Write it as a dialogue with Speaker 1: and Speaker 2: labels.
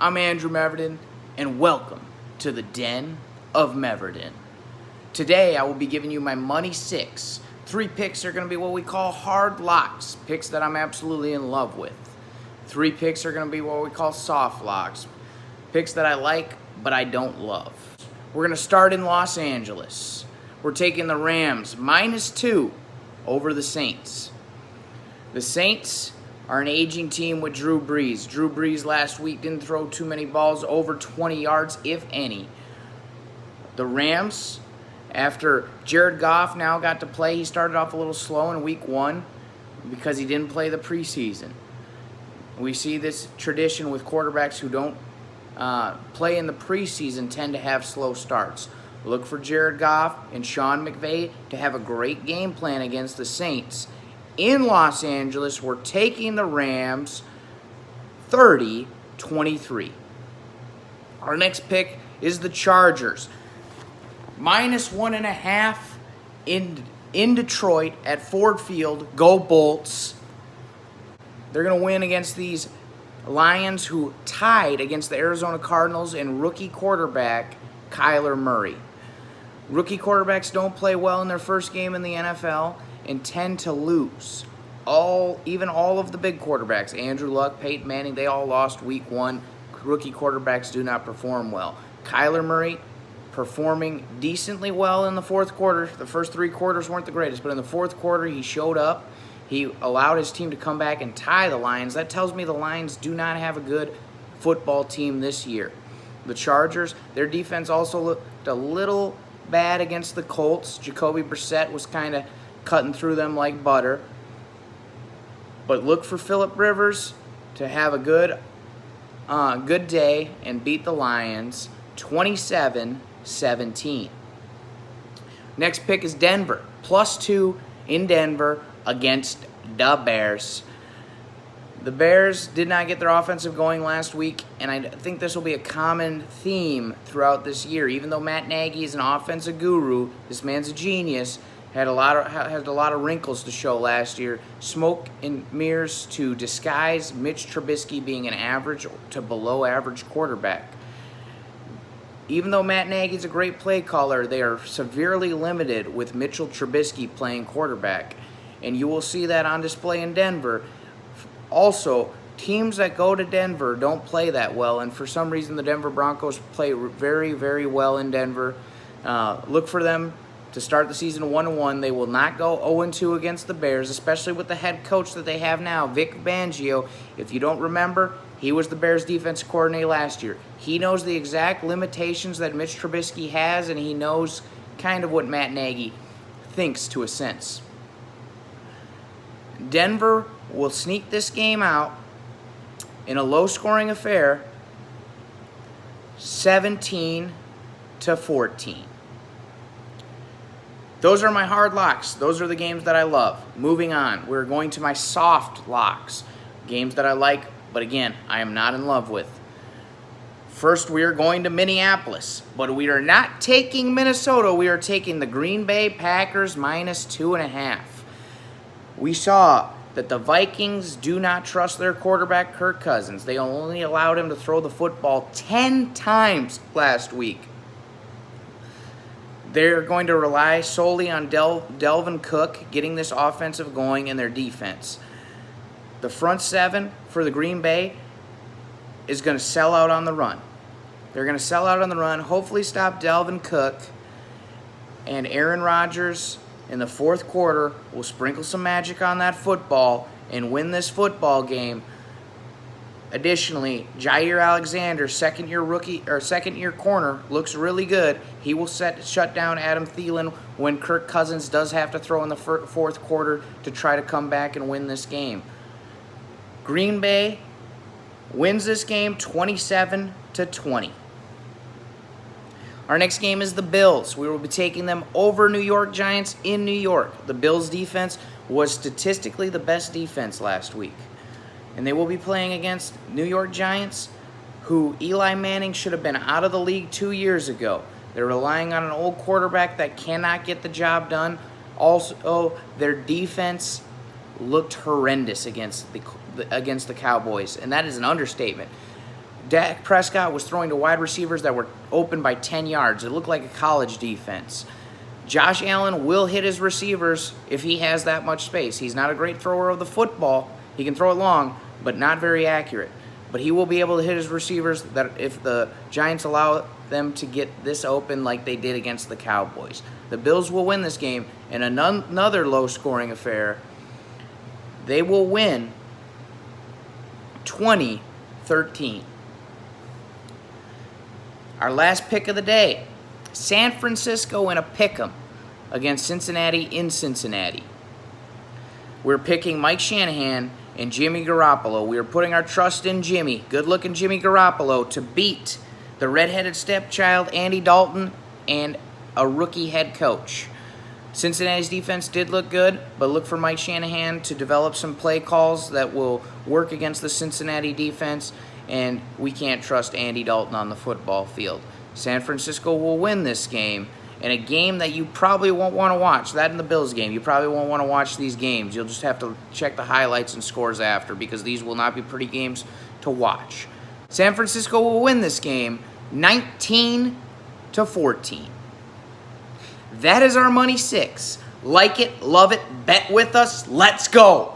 Speaker 1: I'm Andrew Meverden, and welcome to the Den of Meverden. Today, I will be giving you my Money 6. 3 picks are going to be what we call hard locks, picks that I'm absolutely in love with. 3 picks are going to be what we call soft locks, picks that I like but I don't love. We're going to start in Los Angeles. We're taking the Rams -2 over the Saints. The Saints are an aging team with Drew Brees. Drew Brees last week didn't throw too many balls, over 20 yards, if any. The Rams, after Jared Goff now got to play, he started off a little slow in week 1 because he didn't play the preseason. We see this tradition with quarterbacks who don't play in the preseason tend to have slow starts. Look for Jared Goff and Sean McVay to have a great game plan against the Saints. In Los Angeles, we're taking the Rams 30-23. Our next pick is the Chargers. -1.5 in Detroit at Ford Field. Go Bolts. They're going to win against these Lions who tied against the Arizona Cardinals and rookie quarterback Kyler Murray. Rookie quarterbacks don't play well in their first game in the NFL and tend to lose. Even all of the big quarterbacks, Andrew Luck, Peyton Manning, they all lost week 1. Rookie quarterbacks do not perform well. Kyler Murray performing decently well in the fourth quarter. The first 3 quarters weren't the greatest, but in the fourth quarter he showed up. He allowed his team to come back and tie the Lions. That tells me the Lions do not have a good football team this year. The Chargers, their defense also looked a little bad against the Colts. Jacoby Brissett was kind of cutting through them like butter. But look for Phillip Rivers to have a good day and beat the Lions 27-17. Next pick is Denver. +2 in Denver against the Bears. The Bears did not get their offensive going last week, and I think this will be a common theme throughout this year. Even though Matt Nagy is an offensive guru, this man's a genius, had a lot of wrinkles to show last year. Smoke and mirrors to disguise Mitch Trubisky being an average to below average quarterback. Even though Matt Nagy's a great play caller, they are severely limited with Mitchell Trubisky playing quarterback. And you will see that on display in Denver. Also, teams that go to Denver don't play that well, and for some reason the Denver Broncos play very, very well in Denver. Look for them to start the season 1-1. They will not go 0-2 against the Bears, especially with the head coach that they have now, Vic Fangio. If you don't remember, he was the Bears defense coordinator last year. He knows the exact limitations that Mitch Trubisky has, and he knows kind of what Matt Nagy thinks to a sense. Denver will sneak this game out in a low-scoring affair, 17-14. Those are my hard locks. Those are the games that I love. Moving on, we're going to my soft locks, games that I like, but again, I am not in love with. First, we are going to Minneapolis, but we are not taking Minnesota. We are taking the Green Bay Packers -2.5. We saw that the Vikings do not trust their quarterback, Kirk Cousins. They only allowed him to throw the football 10 times last week. They're going to rely solely on Dalvin Cook getting this offensive going in their defense. The front 7 for the Green Bay is going to sell out on the run. They're going to sell out on the run, hopefully stop Dalvin Cook, and Aaron Rodgers in the fourth quarter will sprinkle some magic on that football and win this football game. Additionally, Jair Alexander, second-year corner, looks really good. He will shut down Adam Thielen when Kirk Cousins does have to throw in the fourth quarter to try to come back and win this game. Green Bay wins this game 27-20. Our next game is the Bills. We will be taking them over New York Giants in New York. The Bills' defense was statistically the best defense last week. And they will be playing against New York Giants, who Eli Manning should have been out of the league 2 years ago. They're relying on an old quarterback that cannot get the job done. Also, their defense looked horrendous against the Cowboys, and that is an understatement. Dak Prescott was throwing to wide receivers that were open by 10 yards. It looked like a college defense. Josh Allen will hit his receivers if he has that much space. He's not a great thrower of the football. He can throw it long, but not very accurate. But he will be able to hit his receivers that if the Giants allow them to get this open like they did against the Cowboys. The Bills will win this game in another low-scoring affair. They will win 20-13. Our last pick of the day, San Francisco in a pick'em against Cincinnati in Cincinnati. We're picking Mike Shanahan and Jimmy Garoppolo. We are putting our trust in Jimmy, good-looking Jimmy Garoppolo, to beat the redheaded stepchild Andy Dalton and a rookie head coach. Cincinnati's defense did look good, but look for Mike Shanahan to develop some play calls that will work against the Cincinnati defense, and we can't trust Andy Dalton on the football field. San Francisco will win this game, in a game that you probably won't want to watch. That in the Bills game, you probably won't want to watch these games. You'll just have to check the highlights and scores after, because these will not be pretty games to watch. San Francisco will win this game 19-14. That is our Money 6. Like it, love it, bet with us. Let's go.